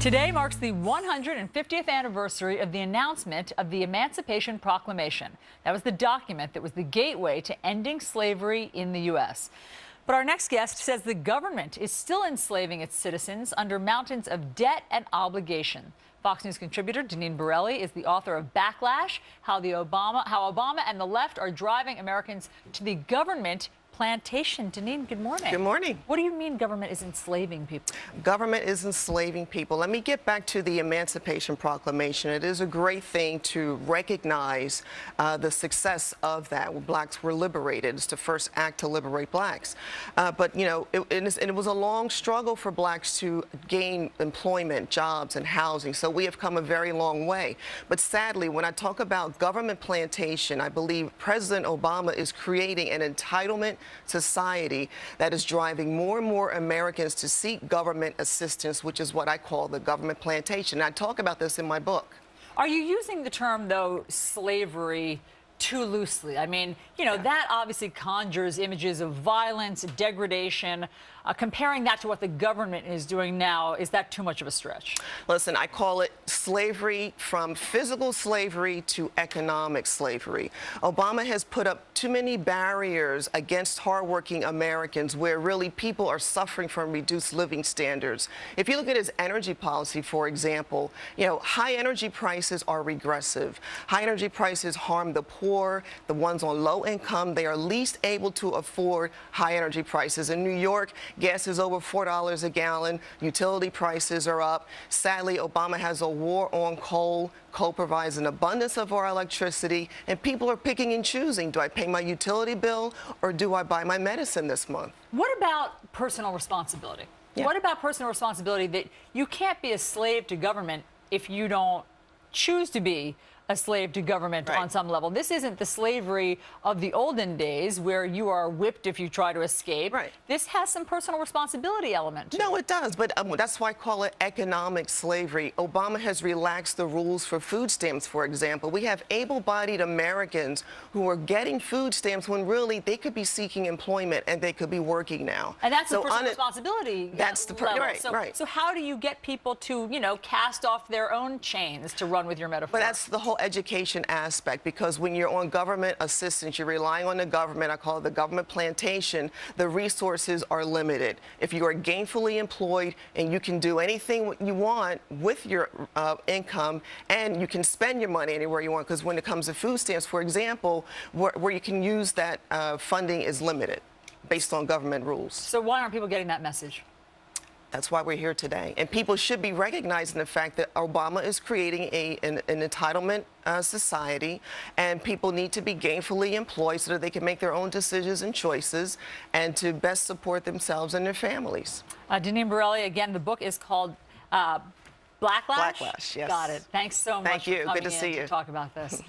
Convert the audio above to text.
Today marks the 150th anniversary of the announcement of the Emancipation Proclamation. That was the document that was the gateway to ending slavery in the U.S. But our next guest says the government is still enslaving its citizens under mountains of debt and obligation. Fox News contributor Deneen Borelli is the author of Backlash, how Obama and the left are driving Americans to the government plantation. Deneen, good morning. Good morning. What do you mean government is enslaving people? Government is enslaving people. Let me get back to the Emancipation Proclamation. It is a great thing to recognize the success of that. When blacks were liberated. It's the first act to liberate blacks. But, you know, it was a long struggle for blacks to gain employment, jobs, and housing. So we have come a very long way. But sadly, when I talk about government plantation, I believe President Obama is creating an entitlement society that is driving more and more Americans to seek government assistance, which is what I call the government plantation. And I talk about this in my book. Are you using the term, though, slavery too loosely? I mean, you know, that obviously conjures images of violence, degradation. Comparing that to what the government is doing now, is that too much of a stretch? Listen, I call it slavery, from physical slavery to economic slavery. Obama has put up too many barriers against hardworking Americans where really people are suffering from reduced living standards. If you look at his energy policy, for example, you know, high energy prices are regressive. High energy prices harm the poor, the ones on low income. They are least able to afford high energy prices. In New York, gas is over $4 a gallon. Utility prices are up. Sadly, Obama has a war on coal. Coal provides an abundance of our electricity, and people are picking and choosing. Do I pay my utility bill, or do I buy my medicine this month? What about personal responsibility? Yeah. What about personal responsibility that you can't be a slave to government if you don't choose to be a slave to government on some level? This isn't the slavery of the olden days where you are whipped if you try to escape. This has some personal responsibility element to it. No, it does, but that's why I call it economic slavery. Obama has relaxed the rules for food stamps, for example. We have able-bodied Americans who are getting food stamps when really they could be seeking employment and they could be working now. And that's the personal responsibility That's the level. So how do you get people to, you know, cast off their own chains, to run with your metaphor? But that's the whole education aspect, because when you're on government assistance, you're relying on the government. I call it the government plantation. The resources are limited. If you are gainfully employed and you can do anything you want with your income, and you can spend your money anywhere you want, because when it comes to food stamps, for example, where you can use that funding is limited based on government rules. So why aren't people getting that message? That's why we're here today. And people should be recognizing the fact that Obama is creating an entitlement society, and people need to be gainfully employed so that they can make their own decisions and choices and to best support themselves and their families. Deneen Borelli, again, the book is called Backlash? Backlash, yes. Got it. Thanks so much. Thank you. For coming Good to see you. to talk about this.